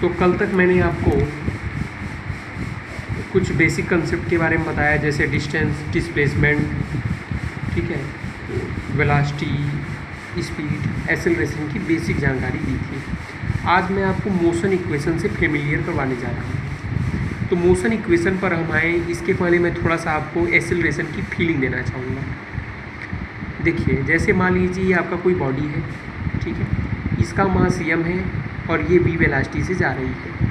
तो कल तक मैंने आपको कुछ बेसिक कंसेप्ट के बारे में बताया, जैसे डिस्टेंस, डिस्प्लेसमेंट, ठीक है, वेलोसिटी, स्पीड, एक्सेलरेशन की बेसिक जानकारी दी थी। आज मैं आपको मोशन इक्वेशन से फेमिलियर करवाने जा रहा हूँ। तो मोशन इक्वेशन पर हम आए, इसके पहले मैं थोड़ा सा आपको एक्सेलरेशन की फीलिंग देना चाहूँगा। देखिए, जैसे मान लीजिए ये आपका कोई बॉडी है, ठीक है, इसका मास m है और ये v वेलोसिटी से जा रही है।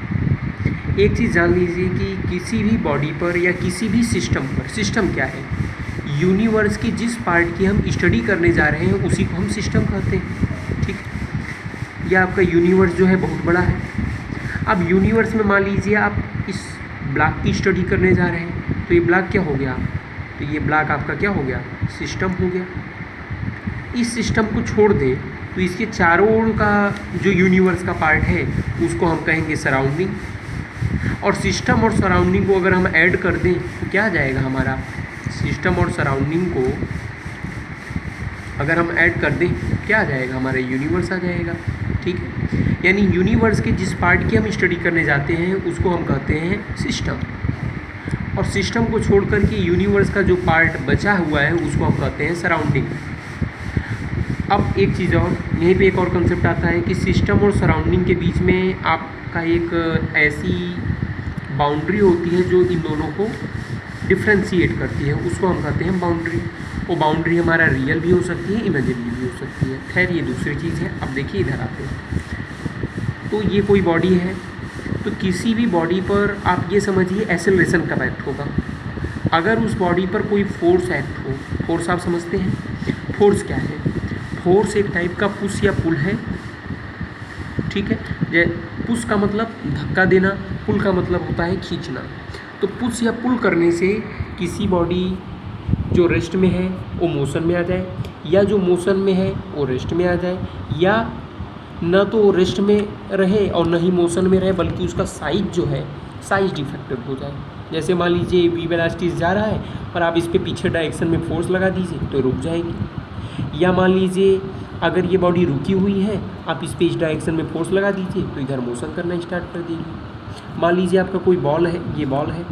एक चीज़ जान लीजिए कि किसी भी बॉडी पर या किसी भी सिस्टम पर, सिस्टम क्या है, यूनिवर्स की जिस पार्ट की हम स्टडी करने जा रहे हैं उसी को हम सिस्टम कहते हैं, ठीक है। यह आपका यूनिवर्स जो है बहुत बड़ा है। अब यूनिवर्स में मान लीजिए आप इस ब्लॉक की स्टडी करने जा रहे हैं, तो ये ब्लॉक क्या हो गया, तो ये ब्लॉक आपका क्या हो गया, सिस्टम हो गया। इस सिस्टम को छोड़ दें तो इसके चारों ओर का जो यूनिवर्स का पार्ट है उसको हम कहेंगे सराउंडिंग। और सिस्टम और सराउंडिंग को अगर हम ऐड कर दें तो क्या आ जाएगा हमारा, सिस्टम और सराउंडिंग को अगर हम ऐड कर दें क्या आ जाएगा, हमारा यूनिवर्स आ जाएगा, ठीक है। यानी यूनिवर्स के जिस पार्ट की हम स्टडी करने जाते हैं उसको हम कहते हैं सिस्टम, और सिस्टम को छोड़ कर के यूनिवर्स का जो पार्ट बचा हुआ है उसको हम कहते हैं सराउंडिंग। अब एक चीज़ और, यहीं पे एक और कंसेप्ट आता है कि सिस्टम और सराउंडिंग के बीच में आपका एक ऐसी बाउंड्री होती है जो इन दोनों को डिफ्रेंशिएट करती है, उसको हम कहते हैं बाउंड्री। वो बाउंड्री हमारा रियल भी हो सकती है, इमेजिनरी भी हो सकती है, खैर ये दूसरी चीज़ है। अब देखिए इधर आते हैं, तो ये कोई बॉडी है, तो किसी भी बॉडी पर आप ये समझिए एक्सेलरेशन कब एक्ट होगा, अगर उस बॉडी पर कोई फोर्स एक्ट हो। फोर्स आप समझते हैं, फोर्स क्या है, फोर्स एक टाइप का पुश या पुल है, ठीक है। पुश का मतलब धक्का देना, पुल का मतलब होता है खींचना। तो पुश या पुल करने से किसी बॉडी जो रेस्ट में है वो मोशन में आ जाए, या जो मोशन में है वो रेस्ट में आ जाए, या न तो वो रेस्ट में रहे और न ही मोशन में रहे, बल्कि उसका साइज जो है साइज डिफेक्टिव हो जाए। जैसे मान लीजिए v वेलोसिटी जा रहा है और आप इस पर पीछे डायरेक्शन में फोर्स लगा दीजिए तो रुक जाएगी, या मान लीजिए अगर ये बॉडी रुकी हुई है, आप इस पे इस डायरेक्शन में फोर्स लगा दीजिए तो इधर मोशन करना स्टार्ट कर देगी। मान लीजिए आपका कोई बॉल है, ये बॉल है,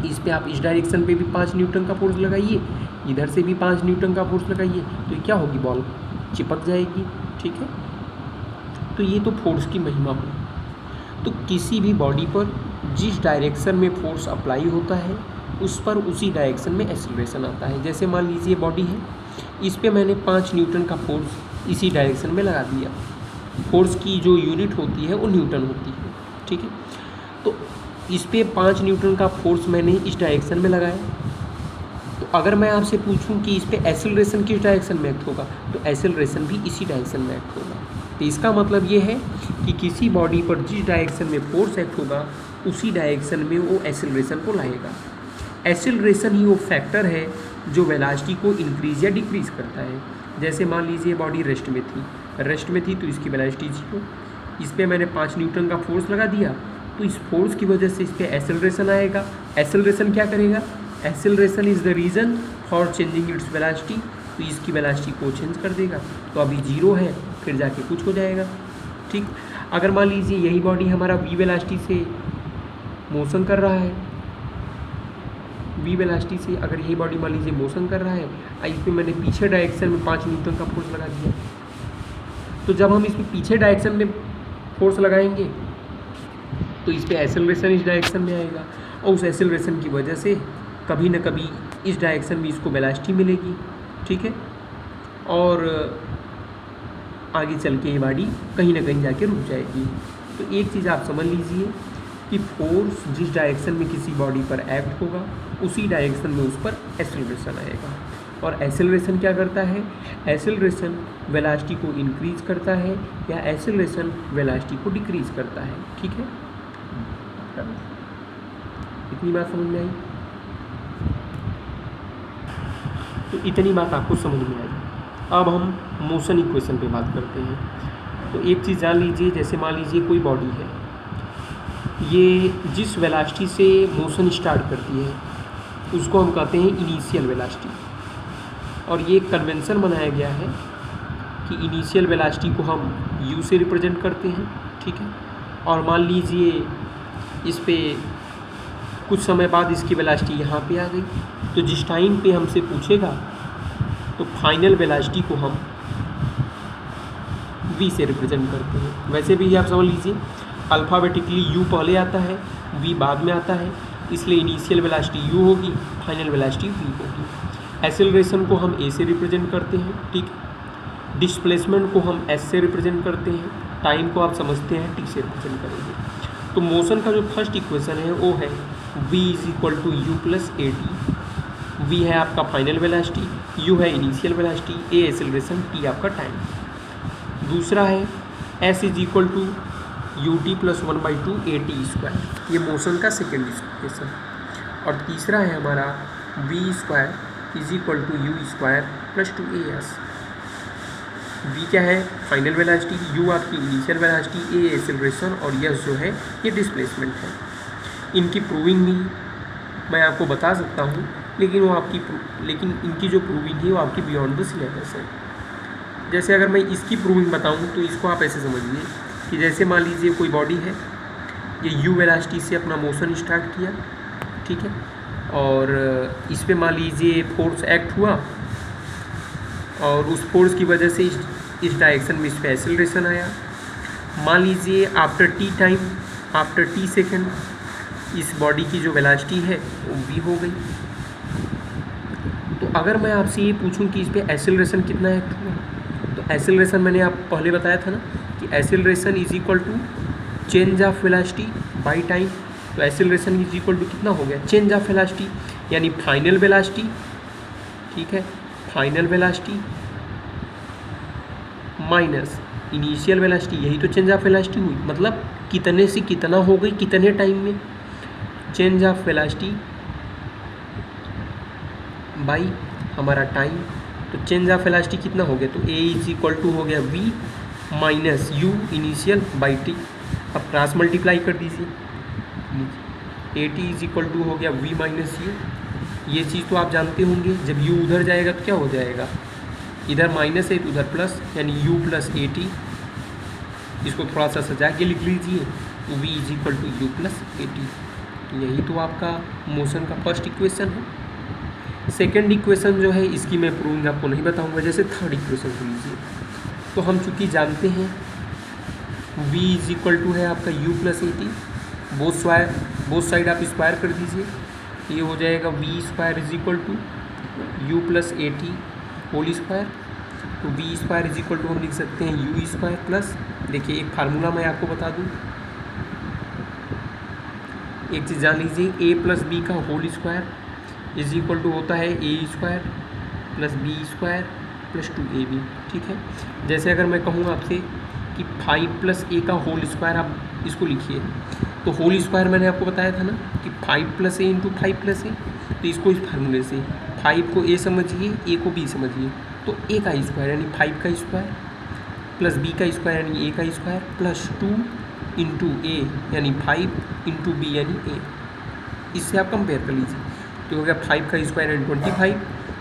इस पे आप इस डायरेक्शन पे भी 5 न्यूटन का फोर्स लगाइए, इधर से भी 5 न्यूटन का फोर्स लगाइए, तो ये क्या होगी, बॉल चिपक जाएगी, ठीक है। तो ये तो फोर्स की महिमा हुई। तो किसी भी बॉडी पर जिस डायरेक्शन में फोर्स अप्लाई होता है उस पर उसी डायरेक्शन में एक्सेलरेशन आता है। जैसे मान लीजिए बॉडी है, इस पे मैंने 5 न्यूटन का फोर्स इसी डायरेक्शन में लगा दिया, फोर्स की जो यूनिट होती है वो न्यूटन होती है, ठीक है। तो इस पे 5 न्यूटन का फोर्स मैंने इस डायरेक्शन में लगाया, तो अगर मैं आपसे पूछूं कि इस पे एक्सेलरेशन किस डायरेक्शन में एक्ट होगा, तो एक्सेलरेशन भी इसी डायरेक्शन में एक्ट होगा। तो इसका मतलब ये है कि किसी बॉडी पर जिस डायरेक्शन में फोर्स एक्ट होगा उसी डायरेक्शन में वो एक्सेलरेशन को लाएगा। एक्सेलरेशन ही वो फैक्टर है जो वेलोसिटी को इंक्रीज या डिक्रीज़ करता है। जैसे मान लीजिए बॉडी रेस्ट में थी तो इसकी वेलोसिटी 0, इस पर मैंने 5 न्यूटन का फोर्स लगा दिया, तो इस फोर्स की वजह से इस पर एक्सेलरेशन आएगा। एक्सेलरेशन क्या करेगा, acceleration is the reason for changing its velocity, तो इसकी वेलोसिटी को चेंज कर देगा। तो अभी 0 है, फिर जाके कुछ हो जाएगा, ठीक। अगर मान लीजिए यही बॉडी हमारा v वेलोसिटी से मोशन कर रहा है, v वेलोसिटी से अगर यही बॉडी मान लीजिए मोशन कर रहा है, इस पर मैंने पीछे डायरेक्शन में 5 न्यूटन का फोर्स लगा दिया, तो जब हम इस पर पीछे डायरेक्शन में फोर्स लगाएंगे तो इस पर एक्सेलरेशन इस डायरेक्शन में आएगा, और उस एक्सेलरेशन की वजह से कभी न कभी इस डायरेक्शन में इसको वेलोसिटी मिलेगी, ठीक है। और आगे चल के ये बॉडी कहीं ना कहीं जाके रुक जाएगी। तो एक चीज़ आप समझ लीजिए कि फोर्स जिस डायरेक्शन में किसी बॉडी पर एक्ट होगा उसी डायरेक्शन में उस पर एक्सेलरेशन आएगा। और एक्सेलरेशन क्या करता है, एक्सेलरेशन वेलोसिटी को इंक्रीज करता है या एक्सेलरेशन वेलोसिटी को डिक्रीज करता है, ठीक है। इतनी बात समझ में आई, तो इतनी बात आपको समझ में आई। अब हम मोशन इक्वेशन पे बात करते हैं। तो एक चीज़ जान लीजिए, जैसे मान लीजिए कोई बॉडी है, ये जिस वेलोसिटी से मोशन स्टार्ट करती है उसको हम कहते हैं इनिशियल वेलोसिटी, और ये कन्वेंशन बनाया गया है कि इनिशियल वेलोसिटी को हम u से रिप्रेजेंट करते हैं, ठीक है। और मान लीजिए इस पे कुछ समय बाद इसकी वेलोसिटी यहाँ पे आ गई, तो जिस टाइम पे हमसे पूछेगा तो फाइनल वेलोसिटी को हम v से रिप्रेजेंट करते हैं। वैसे भी आप समझ लीजिए अल्फ़ाबेटिकली u पहले आता है, v बाद में आता है, इसलिए इनिशियल वेलोसिटी u होगी, फाइनल वेलोसिटी v होगी। एक्सेलरेशन को हम a से रिप्रेजेंट करते हैं, ठीक है। डिस्प्लेसमेंट को हम s से रिप्रेजेंट करते हैं, टाइम को आप समझते हैं t से रिप्रेजेंट करेंगे। तो मोशन का जो फर्स्ट इक्वेशन है वो है v is equal to u plus a t. v है आपका फाइनल वेलोसिटी, u है initial velocity, a acceleration, t आपका टाइम। दूसरा है s is equal to u t plus 1/2 a t square, ये मोशन का सेकेंड इक्वेशन। और तीसरा है हमारा v square is equal to u square plus 2as। v क्या है फाइनल वेलोसिटी, u आपकी इनिशियल वेलोसिटी, a एक्सेलरेशन और s जो है ये डिस्प्लेसमेंट है। इनकी प्रूविंग भी मैं आपको बता सकता हूँ, लेकिन इनकी जो प्रूविंग है वो आपकी बियॉन्ड द सिलेबस है। जैसे अगर मैं इसकी प्रूविंग बताऊँ तो इसको आप ऐसे समझिए कि जैसे मान लीजिए कोई बॉडी है, ये u वेलोसिटी से अपना मोशन स्टार्ट किया, ठीक है, और इस पे मान लीजिए फोर्स एक्ट हुआ और उस फोर्स की वजह से इस डायरेक्शन में इस पर एक्सेलरेशन आया। मान लीजिए after T time, after T second इस बॉडी की जो वेलोसिटी है वो v हो गई। तो अगर मैं आपसे ये पूछूं कि इस पर एक्सेलरेशन कितना एक्ट हुआ, तो एक्सेलरेशन मैंने आप पहले बताया था ना कि acceleration is equal to change of velocity by time. तो एक्सेलरेशन इज इक्वल टू कितना हो गया, चेंज ऑफ वेलोसिटी, यानी फाइनल वेलोसिटी, ठीक है, final velocity minus initial velocity, यही तो चेंज ऑफ वेलोसिटी हुई। मतलब कितने से कितना हो गई, कितने टाइम में, चेंज ऑफ वेलोसिटी बाई हमारा टाइम। तो चेंज ऑफ वेलोसिटी कितना हो गया, तो a इज इक्वल टू हो गया v minus u initial by t. अब क्रॉस मल्टीप्लाई कर दीजिए, a t is equal to हो गया v माइनस यू। ये चीज़ तो आप जानते होंगे, जब u उधर जाएगा तो क्या हो जाएगा, इधर माइनस है तो उधर प्लस, यानी u प्लस ए टी। इसको थोड़ा सा सजा के लिख लीजिए, तो v is equal to u plus a t. यही तो आपका मोशन का फर्स्ट इक्वेशन है। सेकेंड इक्वेशन जो है इसकी मैं प्रूविंग आपको नहीं बताऊंगा। जैसे थर्ड इक्वेशन को लीजिए, तो हम चूँकि जानते हैं v इज इक्वल टू है आपका u plus a t, both side आप स्क्वायर कर दीजिए, ये हो जाएगा v square is equal to u plus a t whole square. तो v square is equal to हम लिख सकते हैं u स्क्वायर प्लस, देखिए एक फार्मूला मैं आपको बता दूँ, एक चीज़ जान लीजिए, a प्लस बी का whole square is equal to होता है a square plus b square plus 2ab, ठीक है। जैसे अगर मैं कहूँ आपसे कि 5 प्लस a का होल स्क्वायर, आप इसको लिखिए, तो होल स्क्वायर मैंने आपको बताया था ना कि 5 plus a into 5 plus a, तो इसको इस फार्मूले से 5 को a समझिए, a को b समझिए, तो a का स्क्वायर यानी 5 का स्क्वायर प्लस b का स्क्वायर यानी a का स्क्वायर प्लस 2 इंटू a यानी 5 इंटू b यानी a। इससे आप कंपेयर कर लीजिए, तो हो गया 5 का स्क्वायर यानी 25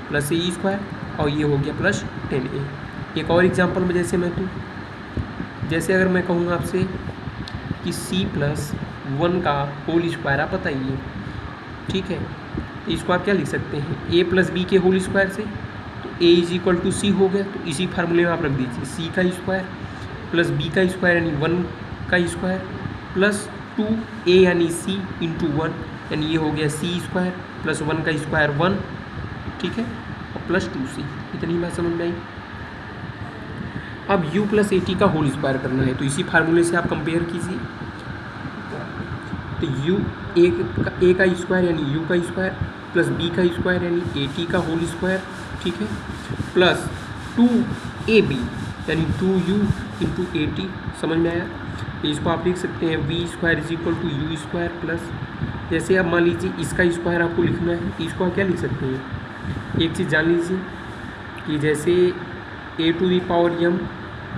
प्लस a स्क्वायर, और ये हो गया प्लस 10a। एक और एग्जांपल में जैसे मैं दूँ, जैसे अगर मैं कहूँ आपसे कि c प्लस 1 का होल स्क्वायर आप बताइए, ठीक है, इसको आप क्या लिख सकते हैं, a प्लस बी के होल स्क्वायर से, तो a इज इक्वल टू सी हो गया। तो इसी फार्मूले में आप रख दीजिए c का स्क्वायर प्लस b का स्क्वायर यानी 1 का स्क्वायर प्लस 2a यानी c इंटू 1, यानी ये हो गया c स्क्वायर प्लस 1 का स्क्वायर 1, ठीक है, और प्लस 2c। इतनी बात समझ में आई। अब u प्लस ए टी का होल स्क्वायर करना है, तो इसी फार्मूले से आप कंपेयर कीजिए, तो a का स्क्वायर यानी u का स्क्वायर प्लस b का स्क्वायर यानी ए टी का होल स्क्वायर, ठीक है, प्लस 2ab यानी 2u इंटू ए टी। समझ में आया। इसको आप लिख सकते हैं v square is equal to u square plus, जैसे आप मान लीजिए इसका स्क्वायर आपको लिखना है, इसको आप क्या लिख सकते हैं, एक चीज़ जान लीजिए कि जैसे a to the power m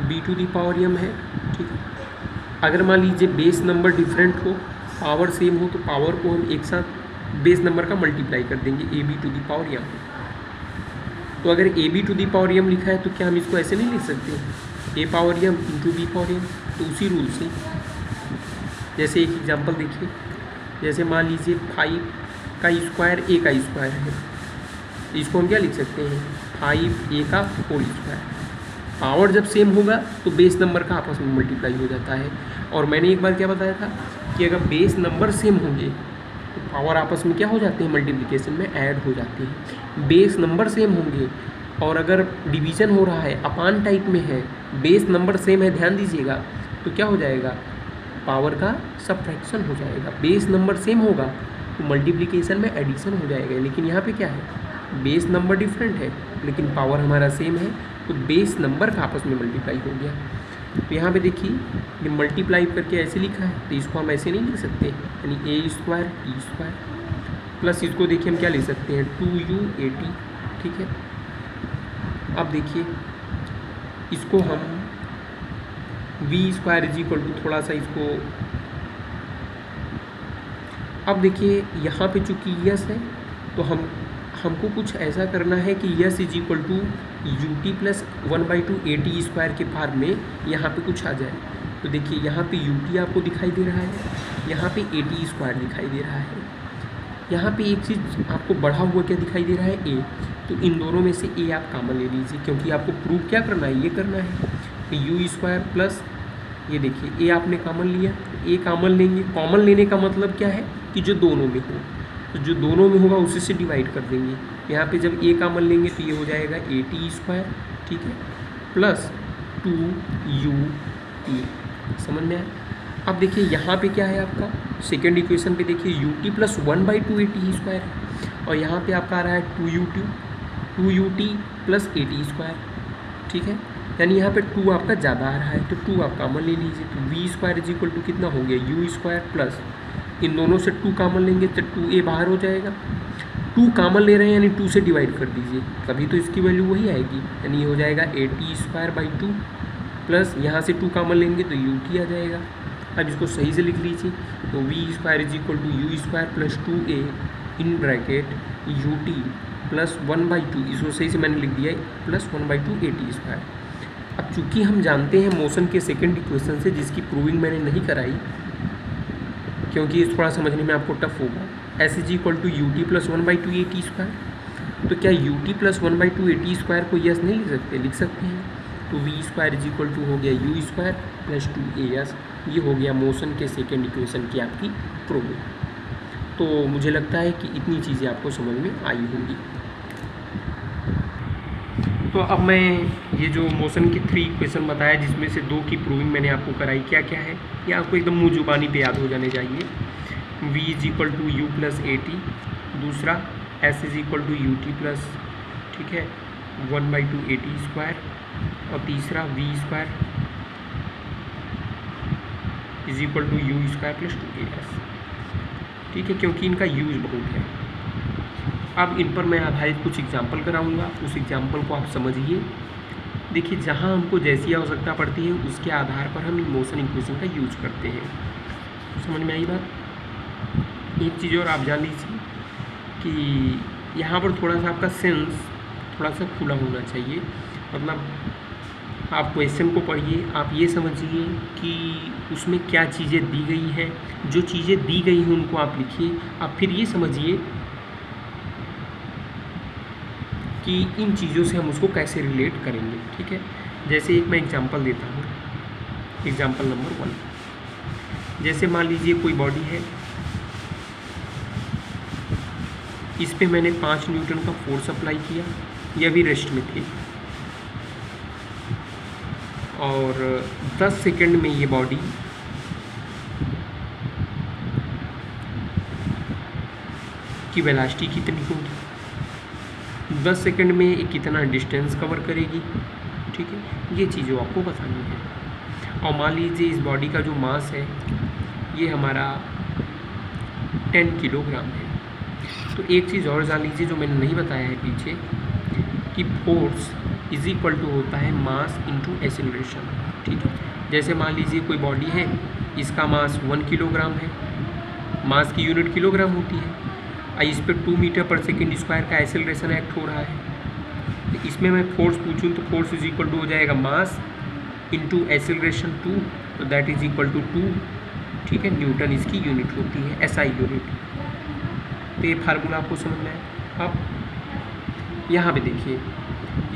b to the power m है, ठीक है, अगर मान लीजिए बेस नंबर डिफरेंट हो, पावर सेम हो, तो पावर को हम एक साथ बेस नंबर का मल्टीप्लाई कर देंगे ab to the power m। तो अगर ab to the power m लिखा है तो क्या हम इसको ऐसे नहीं लिख सकते a power m into b power m, तो उसी रूल से जैसे एक एग्जांपल देखिए, जैसे मान लीजिए 5 का स्क्वायर a का स्क्वायर है, इसको हम क्या लिख सकते हैं 5a का होल स्क्वायर। पावर जब सेम होगा तो बेस नंबर का आपस में मल्टीप्लाई हो जाता है। और मैंने एक बार क्या बताया था कि अगर बेस नंबर सेम होंगे तो पावर आपस में क्या हो जाते हैं, मल्टीप्लिकेशन में ऐड हो जाते हैं। बेस नंबर सेम होंगे और अगर डिवीज़न हो रहा है अपान टाइप में है, बेस नंबर सेम है, ध्यान दीजिएगा, तो क्या हो जाएगा, पावर का सबट्रैक्शन हो जाएगा। बेस नंबर सेम होगा तो मल्टीप्लिकेशन में एडिशन हो जाएगा। लेकिन यहाँ पे क्या है, बेस नंबर डिफरेंट है लेकिन पावर हमारा सेम है, तो बेस नंबर का आपस में मल्टीप्लाई हो गया। तो यहाँ पे देखिए ये मल्टीप्लाई करके ऐसे लिखा है, तो इसको हम ऐसे नहीं लिख सकते, यानी a square T square plus इसको देखिए हम क्या लिख सकते हैं 2u80, ठीक है। अब देखिए इसको हम v square is equal to, थोड़ा सा इसको, अब देखिए यहाँ पे चूँकि यस है तो हमको कुछ ऐसा करना है कि s is equal to u t plus 1/2 a t square के फार्म में यहाँ पे कुछ आ जाए। तो देखिए यहाँ पे यू टी आपको दिखाई दे रहा है, यहाँ पे ए टी स्क्वायर दिखाई दे रहा है, यहाँ पे एक चीज़ आपको बढ़ा हुआ क्या दिखाई दे रहा है, ए। तो इन दोनों में से ए आप कॉमन ले लीजिए, क्योंकि आपको प्रूव क्या करना है, ये करना है। तो यू स्क्वायर प्लस ये देखिए ए आपने कॉमन लिया, ए कॉमन लेंगे। कॉमन लेने का मतलब क्या है कि जो दोनों में हो, तो जो दोनों में होगा उसी से डिवाइड कर देंगे। यहाँ पे जब ए कॉमन लेंगे तो ये हो जाएगा ए टी स्क्वायर, ठीक है, प्लस 2u टी। समझ में आया। अब देखिए यहाँ पे क्या है आपका, सेकेंड इक्वेशन पे देखिए you t plus 1/2 a t square है, और यहाँ पे आपका आ रहा है 2u T plus a t square, ठीक है। यानी यहाँ पे 2 आपका ज़्यादा आ रहा है, तो 2 आप कॉमन ले लीजिए। तो v square is equal to कितना हो गया, यू स्क्वायर प्लस इन दोनों से 2 कॉमन लेंगे तो 2a बाहर हो जाएगा। 2 कॉमन ले रहे हैं यानी 2 से डिवाइड कर दीजिए, तभी तो इसकी वैल्यू वही आएगी, यानी ये हो जाएगा ए टी स्क्वायर बाई 2 प्लस यहाँ से 2 कॉमन लेंगे तो यू टी आ जाएगा। अब इसको सही से लिख लीजिए, तो v square is equal to u square plus 2a in bracket u t plus 1/2, इसको सही से मैंने लिख दिया है, प्लस 1/2 ए टी स्क्वायर। अब चूँकि हम जानते हैं मोशन के सेकेंड इक्वेशन से, जिसकी प्रूविंग मैंने नहीं कराई क्योंकि ये थोड़ा समझने में आपको टफ होगा, s is equal to u t plus 1/2 a t square. तो क्या u t plus 1/2 a t square को यस नहीं लिख सकते, लिख सकते हैं। तो v square is equal to हो गया यू स्क्वायर प्लस 2as, ये हो गया मोशन के सेकेंड इक्वेशन की आपकी प्रूविंग। तो मुझे लगता है कि इतनी चीज़ें आपको समझ में आई होंगी। तो अब मैं ये जो मोशन की 3 इक्वेशन बताया, जिसमें से 2 की प्रूविंग मैंने आपको कराई, क्या क्या है ये आपको एकदम मुँह जुबानी पे याद हो जाने चाहिए। v is equal to u plus a t, दूसरा s is equal to u t plus, ठीक है, 1/2 ए टी स्क्वायर, और तीसरा v square is equal to u square plus 2as, ठीक है, क्योंकि इनका यूज बहुत है। अब इन पर मैं आधारित कुछ एग्जाम्पल कराऊंगा, उस एग्जाम्पल को आप समझिए। देखिए जहाँ हमको जैसी आवश्यकता पड़ती है उसके आधार पर हम इन मोशन इक्वेशन का यूज करते हैं। समझ में आई बात। एक चीज़ और आप जान लीजिए कि यहाँ पर थोड़ा सा आपका सेंस थोड़ा सा खुला होना चाहिए। मतलब आप क्वेश्चन को पढ़िए, आप ये समझिए कि उसमें क्या चीज़ें दी गई हैं, जो चीज़ें दी गई हैं उनको आप लिखिए। आप फिर ये समझिए कि इन चीज़ों से हम उसको कैसे रिलेट करेंगे, ठीक है। जैसे एक मैं एग्जांपल देता हूँ, एग्जांपल नंबर 1। जैसे मान लीजिए कोई बॉडी है, इस पे मैंने 5 न्यूटन का फोर्स अप्लाई किया, यह भी रेस्ट में थी, और 10 सेकंड में ये बॉडी की वेलोसिटी कितनी होगी, 10 सेकंड में ये कितना डिस्टेंस कवर करेगी, ठीक है, ये चीज़ें आपको बतानी है। और मान लीजिए इस बॉडी का जो मास है ये हमारा 10 किलोग्राम है। तो एक चीज़ और जान लीजिए जो मैंने नहीं बताया है पीछे, कि फोर्स इज इक्वल टू होता है मास इंटू एक्सेलरेशन, ठीक है। जैसे मान लीजिए कोई बॉडी है, इसका मास 1 किलोग्राम है, मास की यूनिट किलोग्राम होती है, और इस पर 2 मीटर पर सेकेंड स्क्वायर का एक्सेलरेशन एक्ट हो रहा है। तो इसमें मैं फोर्स पूछूं तो फोर्स इज इक्वल टू हो जाएगा मास इंटू एक्सेलरेशन 2, तो दैट इज इक्वल टू 2 ठीक है, न्यूटन इसकी यूनिट होती है, एसआई यूनिट। तो ये फार्मूला आपको समझ में आया। अब यहाँ पे देखिए,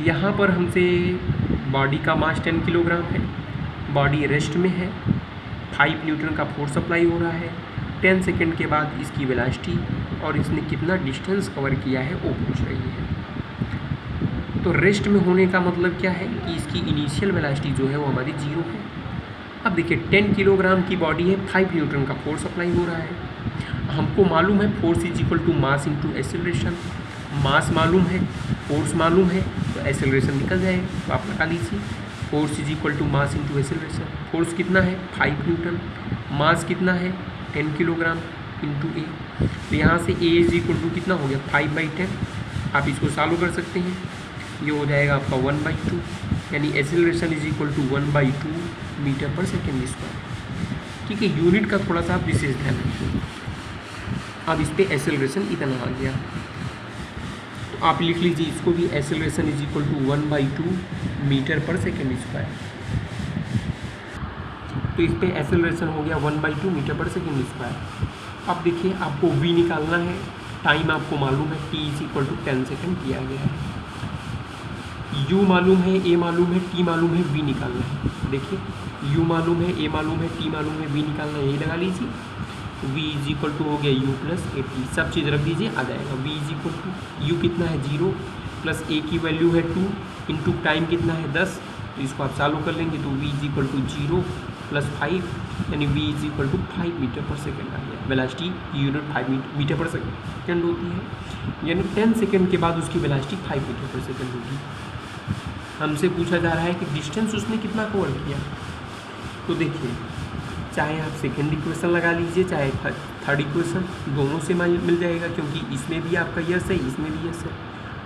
यहाँ पर हमसे बॉडी का मास 10 किलोग्राम है, बॉडी रेस्ट में है, 5 न्यूटन का फोर्स अप्लाई हो रहा है, 10 सेकेंड के बाद इसकी वेलोसिटी और इसने कितना डिस्टेंस कवर किया है वो पूछ रही है। तो रेस्ट में होने का मतलब क्या है कि इसकी इनिशियल वेलोसिटी जो है वो हमारी 0 है। अब देखिए 10 किलोग्राम की बॉडी है, 5 न्यूटन का फोर्स अप्लाई हो रहा है। हमको मालूम है force is equal to mass into acceleration. Mass मालूम है, फोर्स मालूम है, तो एक्सेलरेशन निकल जाएगा। तो आप लगा लीजिए force is equal to mass into acceleration. Force कितना है 5 न्यूटन, मास कितना है 10 किलोग्राम इंटू ए। तो यहाँ से ए इज इक्वल टू कितना हो गया 5/10। आप इसको सॉल्व कर सकते हैं, ये हो जाएगा आपका 1/2, यानी acceleration is equal to 1/2 metre पर सेकेंड स्क्वायर। ठीक है, यूनिट का थोड़ा सा आप विशेष ध्यान रखिए। अब इस पर एक्सेलरेशन इतना आ गया, तो आप लिख लीजिए इसको भी, acceleration is equal to 1/2 metre पर सेकेंड स्क्वायर। तो इस पर एक्सेलरेशन हो गया 1/2 मीटर पर सेकेंड स्क्वायर। अब देखिए आपको v निकालना है, टाइम आपको मालूम है t is equal to 10 second दिया गया है, u मालूम है, a मालूम है, t मालूम है, v निकालना है। देखिए u मालूम है, a मालूम है, t मालूम है, v निकालना है, यही लगा लीजिए। v इज इक्वल टू हो गया u प्लस ए टी, सब चीज़ रख दीजिए, आ जाएगा। v is equal to u कितना है 0 प्लस a की वैल्यू है 2 इंटू टाइम कितना है 10, तो इसको आप चालू कर लेंगे तो v is equal to 0 plus 5, यानी v is equal to 5 metre पर सेकेंड आ गया। वेलोसिटी यूनिट 5 मीटर पर सेकेंड होती है, यानी 10 सेकेंड के बाद उसकी वेलोसिटी 5 मीटर पर सेकेंड होगी। हमसे पूछा जा रहा है कि डिस्टेंस उसने कितना कवर किया। तो देखिए, चाहे आप सेकेंड इक्वेशन लगा लीजिए, चाहे थर्ड इक्वेशन, दोनों से मिल जाएगा, क्योंकि इसमें भी आपका यस है, इसमें भी यस है।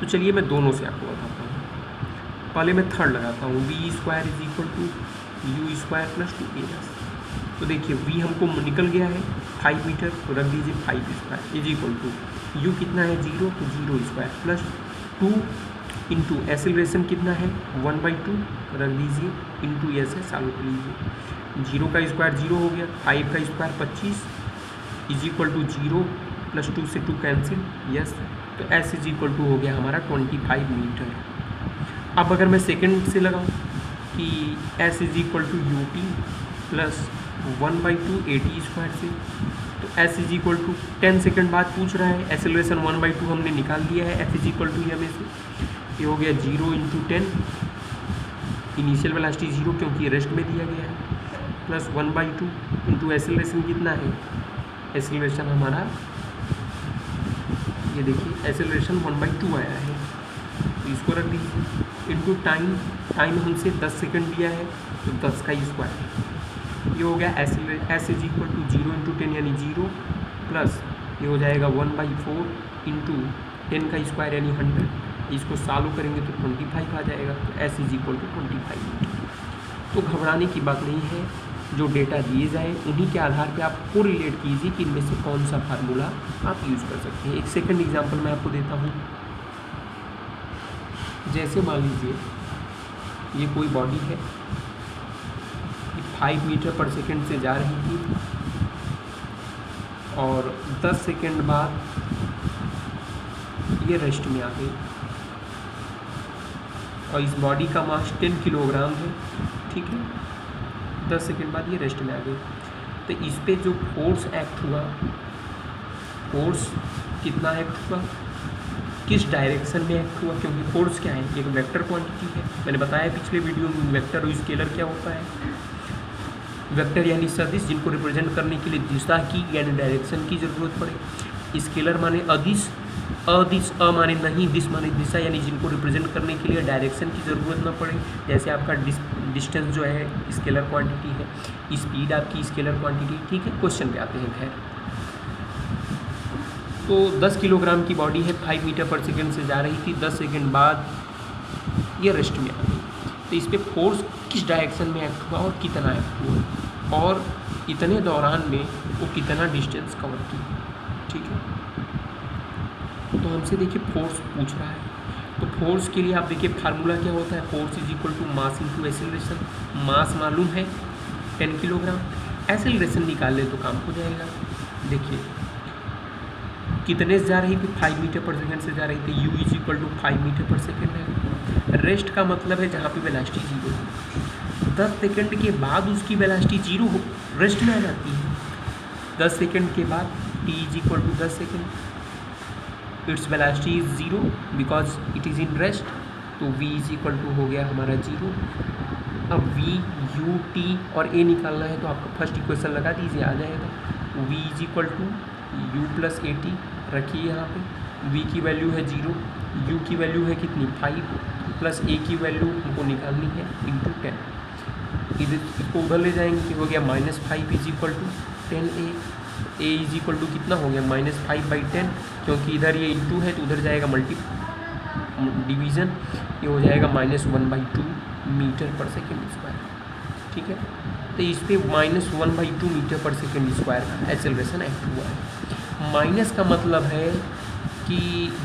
तो चलिए मैं दोनों से आपको बताता हूँ। पहले मैं थर्ड लगाता हूँ, v square is equal to u square plus 2a। तो देखिए v हमको निकल गया है 5 मीटर, तो रख दीजिए 5 square is equal to u कितना है 0, तो 0 स्क्वायर प्लस 2 इंटू एक्सेलरेशन कितना है 1/2, रख दीजिए, इंटू एस है, चालू कर लीजिए। 0 का स्क्वायर 0 हो गया, 5 का square 25 is equal to 0 plus 2 से 2 कैंसिल, यस। तो एस इज इक्वल टू हो गया हमारा 25 मीटर। अब अगर मैं सेकेंड से लगाऊँ कि s is equal to u t plus 1/2 a t square से, तो s is equal to 10 second बाद पूछ रहा है, एक्सेलरेशन 1/2 हमने निकाल दिया है, एफ इज इक्वल टू ये में से ये हो गया 0 इंटू 10, इनिशियल वेलोसिटी 0 क्योंकि रेस्ट में दिया गया है, प्लस 1/2 इंटू एक्सेलरेशन कितना है, एक्सेलरेशन हमारा ये देखिए एक्सेलरेशन 1/2 आया है, तो इसको रख दीजिए, इंटू टाइम, टाइम हमसे 10 सेकेंड दिया है, तो 10 का स्क्वायर, ये हो गया s is equal to 0 into 10 यानी 0 प्लस ये हो जाएगा 1/4 इंटू 10 का स्क्वायर यानी 100, इसको सॉल्व करेंगे तो 25 आ जाएगा, तो एस इज इक्वल टू 25। तो घबराने की बात नहीं है, जो डेटा दिए जाए उन्हीं के आधार पे आप को रिलेट कीजिए कि इनमें से कौन सा फार्मूला आप यूज़ कर सकते हैं। एक सेकंड एग्जांपल मैं आपको देता हूँ। जैसे मान लीजिए ये कोई बॉडी है, 5 मीटर पर सेकेंड से जा रही थी और 10 सेकेंड बाद ये रेस्ट में आ गई, और इस बॉडी का मास 10 किलोग्राम है, ठीक है। 10 सेकेंड बाद ये रेस्ट में आ गई, तो इस पे जो फोर्स एक्ट हुआ, फोर्स कितना एक्ट हुआ, किस डायरेक्शन में एक्ट हुआ, क्योंकि फोर्स क्या है, एक वेक्टर क्वांटिटी है। मैंने बताया पिछले वीडियो में वेक्टर और स्केलर क्या होता है। वेक्टर यानी सदिश, जिनको रिप्रेजेंट करने के लिए दिशा की यानी डायरेक्शन की ज़रूरत पड़े। स्केलर माने अदिश, अदिश अ माने नहीं, दिश माने दिशा, यानी जिनको रिप्रेजेंट करने के लिए डायरेक्शन की ज़रूरत ना पड़े। जैसे आपका डिस्टेंस जो है स्केलर क्वांटिटी है, स्पीड आपकी स्केलर क्वांटिटी, ठीक है। क्वेश्चन पे आते हैं। खैर, तो 10 किलोग्राम की बॉडी है, 5 मीटर पर सेकेंड से जा रही थी, 10 सेकेंड बाद ये रेस्ट में आ गई, तो इस पर फोर्स किस डायरेक्शन में एक्ट हुआ और कितना एक्ट हुआ, और इतने दौरान में वो कितना डिस्टेंस कवर की, ठीक है। तो हमसे देखिए फोर्स पूछ रहा है, तो फोर्स के लिए आप देखिए फार्मूला क्या होता है, force is equal to mass into acceleration. Mass मालूम है 10 किलोग्राम, एक्सेलरेशन निकाल ले तो काम हो जाएगा। देखिए कितने से जा रही थी, 5 मीटर पर सेकेंड से जा रही थी, u is equal to 5 metre पर सेकेंड है। रेस्ट का मतलब है जहाँ पे वेलोसिटी 0 हो, 10 सेकेंड के बाद उसकी वेलोसिटी 0 हो, रेस्ट में आ जाती है। 10 सेकेंड के बाद t is equal to 10 second, its velocity is 0 because it is in rest, तो v इज इक्वल टू हो गया हमारा 0। अब v u t और a निकालना है तो आपका फर्स्ट इक्वेशन लगा दीजिए, आ जाएगा v is equal to u plus a t. रखिए यहाँ पे v की वैल्यू है 0, u की वैल्यू है कितनी 5 प्लस a की वैल्यू हमको निकालनी है इंटू 10। इधर इसको उधर ले जाएंगे कि हो गया -5 is equal to 10a, a is equal to कितना हो गया -5/10, क्योंकि इधर ये इंटू है तो उधर जाएगा डिवीज़न, ये हो जाएगा -1/2 मीटर पर सेकेंड स्क्वायर। ठीक है, तो इस पर -1/2 मीटर पर सेकेंड स्क्वायर का एक्सेलरेशन एक्ट हुआ है। माइनस का मतलब है कि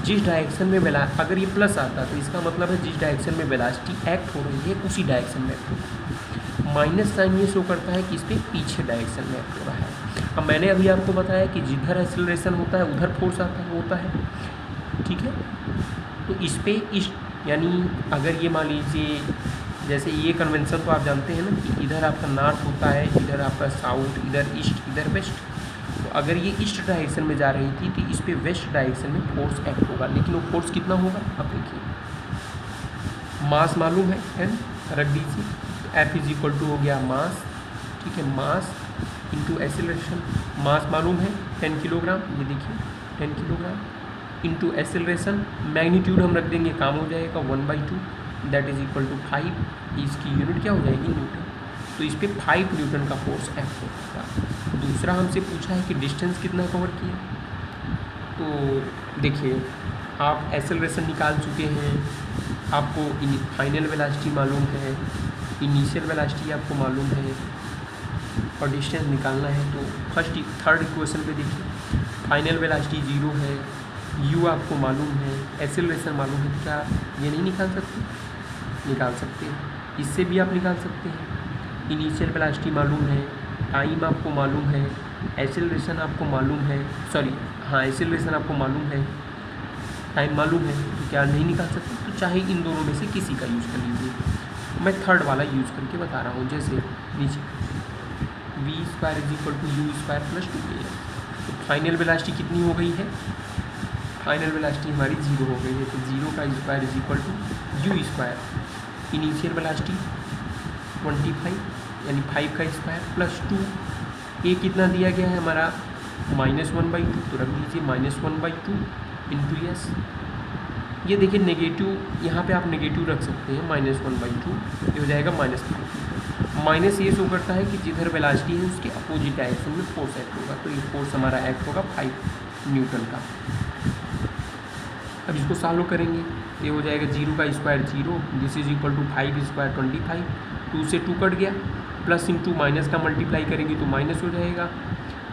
जिस डायरेक्शन में अगर ये प्लस आता तो इसका मतलब है जिस डायरेक्शन में वेलोसिटी एक्ट हो रही है उसी डायरेक्शन में एक्ट हो रही है। माइनस साइन ये शो करता है कि इस पर पीछे डायरेक्शन में एक्ट हो रहा है। अब मैंने अभी आपको बताया कि जिधर एक्सेलरेशन होता है उधर फोर्स होता है। ठीक है, तो इस पर यानी अगर ये मान लीजिए जैसे ये कन्वेंशन तो आप जानते हैं ना कि इधर आपका नॉर्थ होता है, इधर आपका साउथ, इधर ईस्ट, इधर वेस्ट। तो अगर ये ईस्ट डायरेक्शन में जा रही थी तो इस पर वेस्ट डायरेक्शन में फोर्स एक्ट होगा, लेकिन वो फोर्स कितना होगा अब देखिए। मास मालूम है रख दीजिए, F इज इक्वल टू हो गया मास। ठीक है, मास इंटू एक्सेलरेशन। मास मालूम है 10 किलोग्राम, ये देखिए 10 किलोग्राम इंटू एक्सेलरेशन। मैग्नीट्यूड हम रख देंगे, काम हो जाएगा 1/2, दैट इज इक्वल टू 5। इसकी यूनिट क्या हो जाएगी न्यूटन, तो इस पर 5 न्यूटन का फोर्स एक्ट होगा। दूसरा हमसे पूछा है कि डिस्टेंस कितना कवर किया, तो देखिए आप एक्सेलरेशन निकाल चुके हैं, आपको फाइनल वेलोसिटी मालूम है, इनिशियल वेलोसिटी आपको मालूम है और डिस्टेंस निकालना है। तो थर्ड इक्वेशन पे देखिए फाइनल वेलोसिटी 0 है, u आपको मालूम है, एक्सेलरेशन मालूम है, क्या ये नहीं निकाल सकते? निकाल सकते हैं, इससे भी आप निकाल सकते हैं। इनिशियल वेलोसिटी मालूम है, टाइम आपको मालूम है, एक्सेलरेशन आपको मालूम है, एक्सेलरेशन आपको मालूम है, टाइम मालूम है, तो क्या नहीं निकाल सकते? तो चाहे इन दोनों में से किसी का यूज़ कर लीजिए। मैं थर्ड वाला यूज़ करके बता रहा हूँ। जैसे नीचे v² is equal to u² plus 2a। तो फाइनल वेलोसिटी कितनी हो गई है? फाइनल वेलोसिटी हमारी 0 हो गई है, तो 0 का square is equal to u²। Initial velocity 25 यानी 5 का स्क्वायर प्लस 2, ए कितना दिया गया है हमारा -1/2, तो रख दीजिए -1/2 इंटू एस। ये देखिए नेगेटिव, यहाँ पे आप नेगेटिव रख सकते हैं, -1/2 ये हो जाएगा -5। माइनस ये शो करता है कि जिधर वेलोसिटी है उसके अपोजिट डायरेक्शन में फोर्स एक्ट होगा, तो ये फोर्स हमारा एक्ट होगा 5 न्यूटन का। अब इसको सॉल्व करेंगे, ये हो जाएगा 0 का square 0, this is equal to 5 square 25, 2 से 2 कट गया, प्लस इंटू माइनस का मल्टीप्लाई करेंगे तो माइनस हो जाएगा,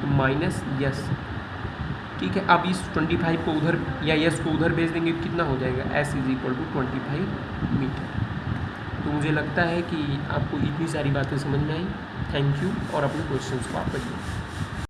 तो माइनस यस। ठीक है, अब इस 25 को उधर या यस को उधर भेज देंगे, कितना हो जाएगा s is equal to 25 metre. तो मुझे लगता है कि आपको इतनी सारी बातें समझ में आई। थैंक यू, और अपने क्वेश्चंस को आप करिए।